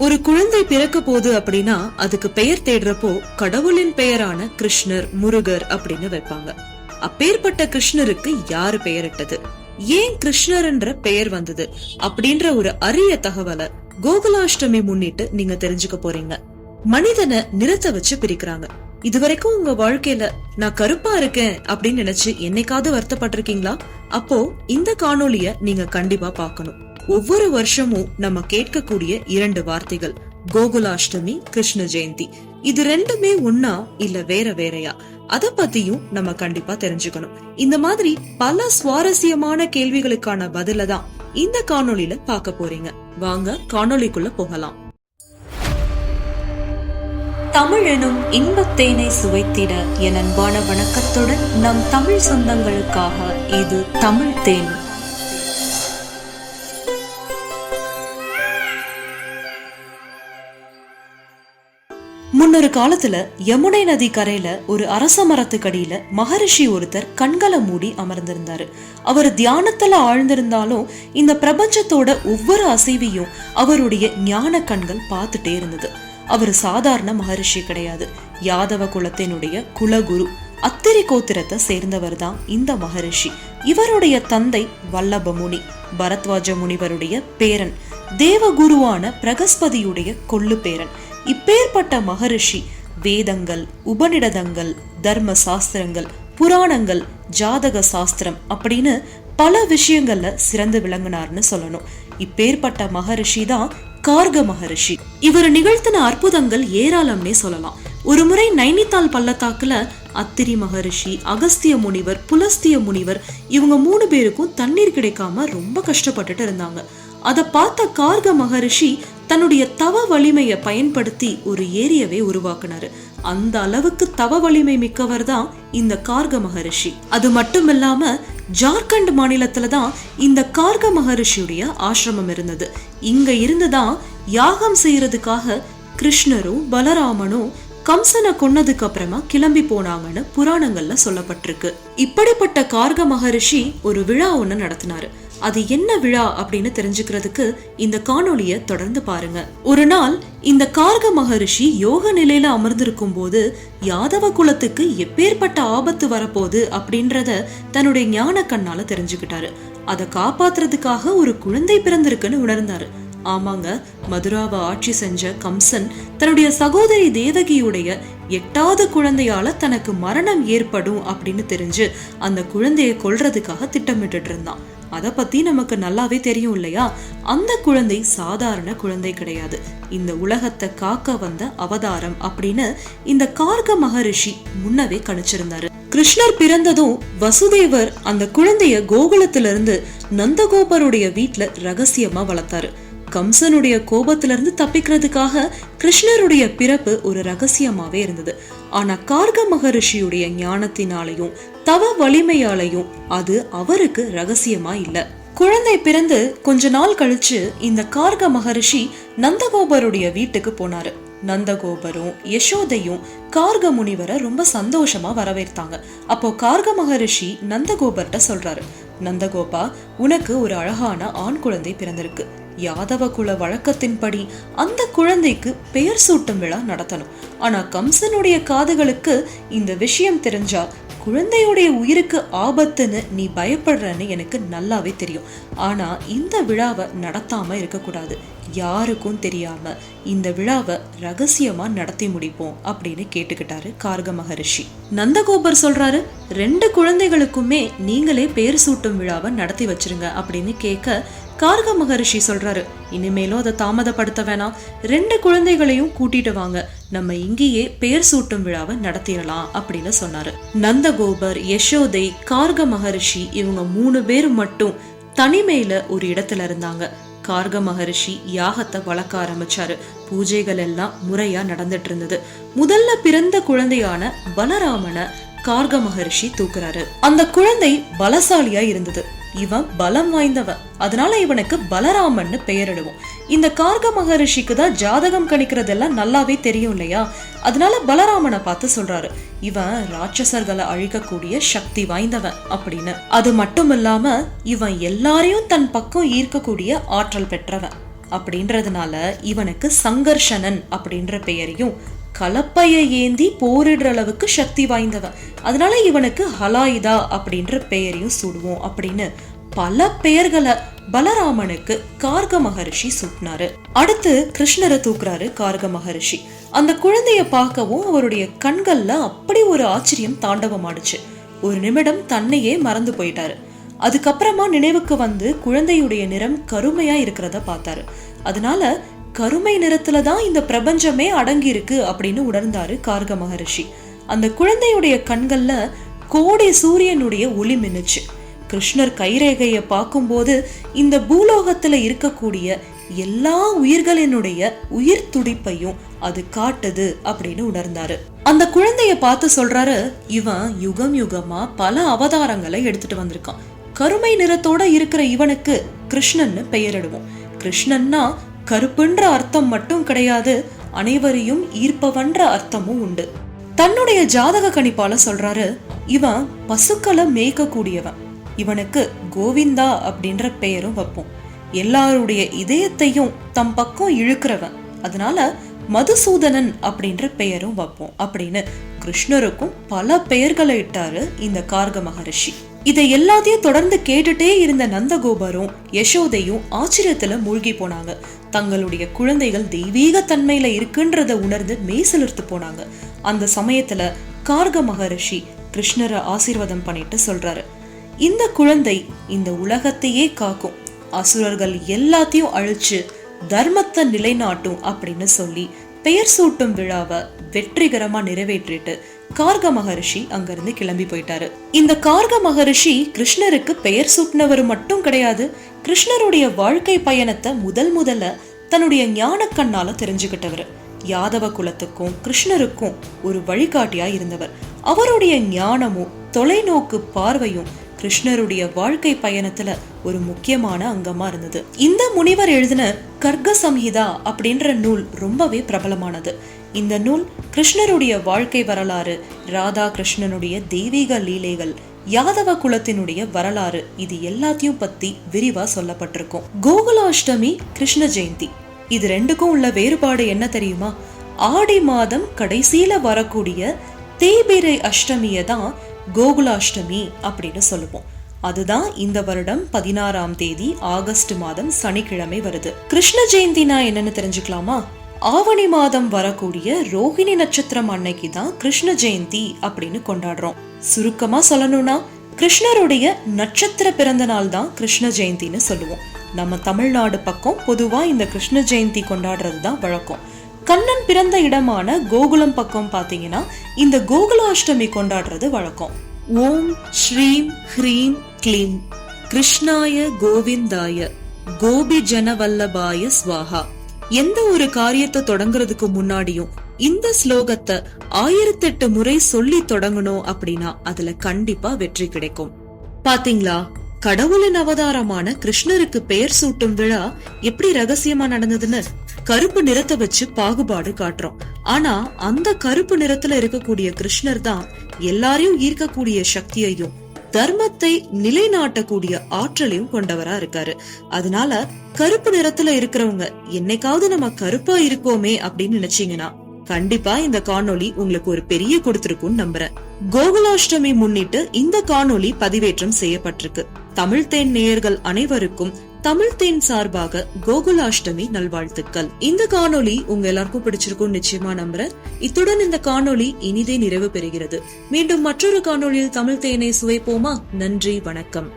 ஒரு குழந்தை பிறக்க போகுது அப்படின்னா அதுக்கு பெயர் தேடுறப்போ கடவுளின் பெயரான கிருஷ்ணர், முருகர் அப்படின்னு வைப்பாங்க. அப்பேற்பட்ட கிருஷ்ணருக்கு யாரு பெயரிட்டது, ஏன் கிருஷ்ணர் என்ற பெயர் வந்தது அப்படின்ற ஒரு அரிய தகவலை கோகுலாஷ்டமி முன்னிட்டு நீங்க தெரிஞ்சுக்க போறீங்க. மனிதனை நிறத்தை வச்சு பிரிக்கிறாங்க. இதுவரைக்கும் உங்க வாழ்க்கையில நான் கருப்பா இருக்கேன் அப்படின்னு நினைச்சு என்னைக்காவது வருத்தப்பட்டிருக்கீங்களா? அப்போ இந்த காணொலிய நீங்க கண்டிப்பா பாக்கணும். ஒவ்வொரு வருஷமும் நம்ம கேட்கக்கூடிய 2 வார்த்தைகள் கோகுலாஷ்டமி, கிருஷ்ண ஜெயந்தி. இது ரெண்டுமே ஒன்னா இல்ல வேற வேறையா, அத பத்தியும் நம்ம கண்டிப்பா தெரிஞ்சுக்கணும். இந்த மாதிரி பல சுவாரஸ்யமான கேள்விகளுக்கான பதில தான் இந்த காணொலியில பாக்க போறீங்க. வாங்க காணொலிக்குள்ள போகலாம். தமிழ் எனும் இன்பத்தேனை சுவைத்திட என் அன்பான வணக்கத்துடன் நம் தமிழ் சொந்தங்களுக்காக இது தமிழ் தேன். முன்னொரு காலத்துல யமுனை நதி கரையில ஒரு அரச மரத்துக்கடியில மகரிஷி ஒருத்தர் கண்களை மூடி அமர்ந்திருந்தாரு. அவர் தியானத்துல ஆழ்ந்திருந்தாலும் இந்த பிரபஞ்சத்தோட ஒவ்வொரு அசைவையும் அவருடைய ஞான கண்கள் பார்த்துட்டே இருந்தது. அவர் சாதாரண மகரிஷி கிடையாது, யாதவ குலத்தினுடைய குலகுரு, அத்திரி கோத்திரத்தை சேர்ந்தவர் தான் இந்த மகரிஷி. இவருடைய தந்தை வல்லப முனி, பரத்வாஜ முனிவருடைய பேரன், தேவகுருவான பிரகஸ்பதியுடைய கொள்ளு பேரன். இப்பேற்பட்ட மகரிஷி வேதங்கள், உபநிடதங்கள், தர்ம சாஸ்திரங்கள், புராணங்கள், ஜாதக சாஸ்திரம் அப்படின்னு பல விஷயங்கள்ல சிறந்து விளங்கினார்னு சொல்லணும். இப்பேற்பட்ட மகரிஷி தான் கார்க மகரிஷி. இவர் நிகழ்த்தின அற்புதங்கள் ஏராளம்னே சொல்லலாம். ஒரு முறை நைனித்தால் பள்ளத்தாக்குல அத்திரி மகரிஷி, அகஸ்திய முனிவர், புலஸ்திய முனிவர் இவங்க 3 பேருக்கும் தண்ணீர் கிடைக்காம ரொம்ப கஷ்டப்பட்டுட்டு இருந்தாங்க. அத பார்த்த கார்க மகரிஷி தன்னுடைய தவ வலிமையை பயன்படுத்தி ஒரு ஏரியவே உருவாக்குனாரு. அந்த அளவுக்கு தவ வலிமை மிக்கவர் தான் இந்த கார்க மகரிஷி. அது மட்டும் இல்லாம ஜார்க்கண்ட் மாநிலத்துலதான் இந்த கார்க மகரிஷியுடைய ஆசிரமம் இருந்தது. இங்க இருந்துதான் யாகம் செய்யறதுக்காக கிருஷ்ணரும் பலராமனும் கம்சனை கொன்னதுக்கு அப்புறமா கிளம்பி போனாங்கன்னு புராணங்கள்ல சொல்லப்பட்டிருக்கு. இப்படிப்பட்ட கார்க மகரிஷி ஒரு விழா ஒண்ணு நடத்தினாரு. அது என்ன விழா அப்படின்னு தெரிஞ்சுக்கிறதுக்கு இந்த காணொலிய தொடர்ந்து பாருங்க. ஒரு நாள் இந்த கார்க மகரிஷி யோக நிலையில அமர்ந்திருக்கும் போது யாதவ குலத்துக்கு எப்பேற்பட்ட ஆபத்து வரப்போகுது அப்படின்றத தன்னுடைய ஞான கண்ணால தெரிஞ்சுக்கிட்டாரு. அதை காப்பாத்துறதுக்காக ஒரு குழந்தை பிறந்திருக்குன்னு உணர்ந்தாரு. ஆமாங்க, மதுராவை ஆட்சி செஞ்ச கம்சன் தன்னுடைய சகோதரி தேவகியுடைய 8வது குழந்தையால தனக்கு மரணம் ஏற்படும் அப்படின்னு தெரிஞ்சு அந்த குழந்தைய கொல்றதுக்காக திட்டமிட்டு இருந்தான். அத பத்தி நமக்கு நல்லாவே தெரியும் இல்லையா? அந்த குழந்தை சாதாரண குழந்தை கிடையாது, இந்த உலகத்தை காக்க வந்த அவதாரம் அப்படின்னு இந்த கார்க மகரிஷி முன்னவே கணிச்சிருந்தாரு. கிருஷ்ணர் பிறந்ததும் வசுதேவர் அந்த குழந்தைய கோகுலத்திலிருந்து நந்தகோபருடைய வீட்டுல ரகசியமா வளர்த்தாரு. கம்சனுடைய கோபத்திலிருந்து தப்பிக்கிறதுக்காக கிருஷ்ணருடைய பிறப்பு ஒரு ரகசியமாவே இருந்தது. ஆனா கார்க மகரிஷியுடைய ஞானத்தினாலையும் தவ வலிமையாலையும் அது அவருக்கு ரகசியமா இல்ல. குழந்தை பிறந்து கொஞ்ச நாள் கழிச்சு இந்த கார்க மகரிஷி நந்தகோபருடைய வீட்டுக்கு போனாரு. நந்தகோபரும் யசோதையும் கார்க முனிவரை ரொம்ப சந்தோஷமா வரவேற்றாங்க. அப்போ கார்க மகரிஷி நந்தகோபர்ட்ட சொல்றாரு, நந்தகோபா, உனக்கு ஒரு அழகான ஆண் குழந்தை பிறந்திருக்கு. யாதவ குல வழக்கத்தின்படி அந்த குழந்தைக்கு பெயர் சூட்டும் விழா நடத்தணும். ஆனா கம்சனுடைய காதுகளுக்கு இந்த விஷயம் தெரிஞ்சா குழந்தையுடைய உயிருக்கு ஆபத்துன்னு நீ பயப்படுறன்னு எனக்கு நல்லாவே தெரியும். ஆனா இந்த விழாவை நடத்தாம இருக்கக்கூடாது, யாருக்கும் தெரியாம இந்த விழாவை ரகசியமா நடத்தி முடிப்போம் அப்படின்னு கேட்டுக்கிட்டாரு கார்க மகரிஷி. நந்தகோபர் சொல்றாரு, 2 குழந்தைகளுக்குமே நீங்களே பெயர் சூட்டும் விழாவை நடத்தி வச்சிருங்க அப்படின்னு கேட்க கார்க மகரிஷி சொல்றாரு, இனிமேலும் அதை தாமதப்படுத்த வேணாம், 2 குழந்தைகளையும் கூட்டிட்டு வாங்க, நம்ம இங்கேயே பெயர் சூட்டும் விழாவை நடத்திடலாம் அப்படின்னு சொன்னாரு. நந்தகோபர், யசோதை, கார்க மகரிஷி இவங்க 3 பேரும் மட்டும் தனிமையில ஒரு இடத்துல இருந்தாங்க. கார்க மகரிஷி யாகத்தை வளர்க்க ஆரம்பிச்சாரு. பூஜைகள் எல்லாம் முறையா நடந்துட்டு இருந்தது. முதல்ல பிறந்த குழந்தையான பலராமனை கார்க மகரிஷி தூக்குறாரு. அந்த குழந்தை பலசாலியா இருந்தது. இவன் பலம் வாய்ந்தவன், அதனால இவனுக்கு பலராமன்னு பெயரிடுவோம். இந்த கார்க மகரிஷிக்கு தான் ஜாதகம் கணிக்கிறதெல்லாம் நல்லாவே தெரியும் இல்லையா? அதனால பலராமனை பார்த்து சொல்றாரு, இவன் ராட்சசர்களை அழிக்கக்கூடிய சக்தி வாய்ந்தவன் அப்படின்னு. அது மட்டும் இல்லாம இவன் எல்லாரையும் தன் பக்கம் ஈர்க்கக்கூடிய ஆற்றல் பெற்றவன். அப்படின்றதுனால இவனுக்கு சங்கர்ஷனன் அப்படின்ற பெயரையும், கலப்பைய ஏந்தி போரிடுற அளவுக்கு சக்தி வாய்ந்தவன், அதனால இவனுக்கு ஹலாயுதா அப்படின்ற பெயரையும் சூடுவோம் அப்படின்னு பல பெயர்களை பலராமனுக்கு கார்க மகரிஷி சூட்டினாரு. அடுத்து கிருஷ்ணரை தூக்குறாரு கார்க மகரிஷி. அந்த குழந்தைய பார்க்கவும் அவருடைய கண்கள்ல அப்படி ஒரு ஆச்சரியம் தாண்டவமாடுச்சு. ஒரு நிமிடம் தன்னையே மறந்து போயிட்டாரு. அதுக்கப்புறமா நினைவுக்கு வந்து குழந்தையுடைய நிறம் கருமையா இருக்கிறத பார்த்தாரு. அதனால கருமை நிறத்துலதான் இந்த பிரபஞ்சமே அடங்கி இருக்கு அப்படின்னு உணர்ந்தாரு கார்க மகரிஷி. அந்த குழந்தையுடைய கண்கள்ல கோடி சூரியனுடைய ஒளி மின்னுச்சு. கிருஷ்ணர் கைரேகைய பார்க்கும்போது இந்த பூலோகத்துல இருக்கக்கூடிய எல்லா உயிர்களினுடைய உயிர் துடிப்பையும் அது காட்டுது அப்படின்னு உணர்ந்தாரு. அந்த குழந்தைய பார்த்து சொல்றாரு, இவன் யுகம் யுகமா பல அவதாரங்களை எடுத்துட்டு வந்திருக்கான். கருமை நிறத்தோட இருக்கிற இவனுக்கு கிருஷ்ணன்னு பெயரிடுவோம். கிருஷ்ணன்னா கருப்புன்ற அர்த்தம் மட்டும் கிடையாது, அனைவரையும் ஈர்ப்பவன்ற அர்த்தமும் உண்டு. தன்னுடைய ஜாதக கணிப்பால சொல்றாரு, இவன் பசுக்களை மேய்க்க கூடியவன். இவனுக்கு கோவிந்தா அப்படின்ற பெயரும் வைப்போம். எல்லாருடைய இதயத்தையும் தம் பக்கம் இழுக்கிறவன், அதனால மதுசூதனன் அப்படின்ற பெயரும் வைப்போம் அப்படின்னு கிருஷ்ணருக்கும் பல பெயர்களை இட்டாரு இந்த கார்க மகரிஷி. இதை எல்லாத்தையும் தொடர்ந்து கேட்டுட்டே இருந்த நந்தகோபரும் யசோதையும் ஆச்சரியத்துல மூழ்கி போனாங்க. தங்களுடைய குழந்தைகள் தெய்வீக தன்மையில இருக்குன்றத உணர்ந்து மெய்சிலிர்த்து போனாங்க. அந்த சமயத்துல கார்க மகரிஷி கிருஷ்ணரை ஆசீர்வாதம் பண்ணிட்டு சொல்றாரு, இந்த குழந்தை இந்த உலகத்தையே காக்கும், அசுரர்கள் எல்லாத்தையும் அழிச்சு தர்மத்தை நிலைநாட்டும் அப்படின்னு சொல்லி பெயர் சூட்டும் விழாவை வெற்றிகரமா நிறைவேற்றிட்டு கார்க மகரிஷி அங்கிருந்து கிளம்பி போயிட்டாரு. இந்த கார்க மகரிஷி கிருஷ்ணருக்கு பெயர் சூட்டினவர் மட்டும் கிடையாது, கிருஷ்ணருடைய வாழ்க்கை பயணத்தை முதல்ல தன்னுடைய ஞான கண்ணால தெரிஞ்சுக்கிட்டவர். யாதவ குலத்துக்கும் கிருஷ்ணருக்கும் ஒரு வழிகாட்டியா இருந்தவர். அவருடைய ஞானமும் தொலைநோக்கு பார்வையும் கிருஷ்ணருடைய வாழ்க்கை பயணத்துல ஒரு முக்கியமான அங்கமா இருந்தது. இந்த முனிவர் எழுதின கர்க சம்ஹிதா அப்படின்ற நூல் ரொம்பவே பிரபலமானது. இந்த நூல் கிருஷ்ணருடைய வாழ்க்கை வரலாறு, ராதா கிருஷ்ணனுடைய தெய்வீக லீலைகள், யாதவ குலத்தினுடைய வரலாறு, இது எல்லாத்தையும் பத்தி விரிவா சொல்லப்பட்டிருக்கும். கோகுலாஷ்டமி, கிருஷ்ண ஜெயந்தி, இது ரெண்டுக்கும் உள்ள வேறுபாடு என்ன தெரியுமா? ஆடி மாதம் கடைசியில வரக்கூடிய தேய்பிரை அஷ்டமியை தான் கோகுலாஷ்டமி அப்படின்னு சொல்லுவோம். அதுதான் இந்த வருடம் 16ஆம் தேதி ஆகஸ்ட் மாதம் சனிக்கிழமை வருது. கிருஷ்ண ஜெயந்தினா என்னன்னு தெரிஞ்சுக்கலாமா? ஆவணி மாதம் வரக்கூடிய ரோஹிணி நட்சத்திரம் அன்னைக்கு தான் கிருஷ்ண ஜெயந்தி அப்படின்னு கொண்டாடுறோம். சுருக்கமா சொல்லணும்னா கிருஷ்ணருடைய நட்சத்திர பிறந்த நாள் தான் கிருஷ்ண ஜெயந்தின்னு சொல்லுவோம். நம்ம தமிழ்நாடு பக்கம் பொதுவா இந்த கிருஷ்ண ஜெயந்தி கொண்டாடுறது தான் வழக்கம். கண்ணன் பிறந்த இடமான கோகுலம் பக்கம் பாத்தீங்கன்னா இந்த கோகுலாஷ்டமி கொண்டாடுறது வழக்கம். ஓம் ஸ்ரீம் ஹ்ரீம் க்ளீம் கிருஷ்ணாய கோவிந்தாய கோபி ஜனவல்லபாய ஸ்வாஹா. எந்த ஒரு காரியத்தை தொடங்குறதுக்கு முன்னாடியும் இந்த ஸ்லோகத்தை 1008 முறை சொல்லி தொடங்கணும் அப்படின்னா அதுல கண்டிப்பா வெற்றி கிடைக்கும். பாத்தீங்களா, கடவுளின் அவதாரமான கிருஷ்ணருக்கு பெயர் சூட்டும் விழா எப்படி ரகசியமா நடந்ததுன்னு. கருப்பு நிறத்தை வச்சு பாகுபாடு காட்டுறோம். ஆனா அந்த கருப்பு நிறத்துல இருக்கக்கூடிய கிருஷ்ணர் தான் எல்லாரையும் ஈர்க்கக்கூடிய சக்தியையும் தர்மத்தை நிலைநாட்டக்கூடிய ஆற்றலையும் கொண்டவரா இருக்காரு. அதனால கருப்பு நிறத்துல இருக்கிறவங்க என்னைக்காவது நம்ம கருப்பா இருக்கோமே அப்படின்னு நினைச்சீங்கன்னா கண்டிப்பா இந்த காணொளி உங்களுக்கு ஒரு பெரிய கொடுத்திருக்கும் நம்புறேன். கோகுலாஷ்டமி முன்னிட்டு இந்த காணொளி பதிவேற்றம் செய்யப்பட்டிருக்கு. தமிழ் தேன் நேயர்கள் அனைவருக்கும் தமிழ் தேன் சார்பாக கோகுலாஷ்டமி நல்வாழ்த்துக்கள். இந்த காணொளி உங்க எல்லாருக்கும் பிடிச்சிருக்கும் நிச்சயமா நம்புறேன். இத்துடன் இந்த காணொளி இனிதே நிறைவு பெறுகிறது. மீண்டும் மற்றொரு காணொளியில் தமிழ் தேனை சுவைப்போமா? நன்றி, வணக்கம்.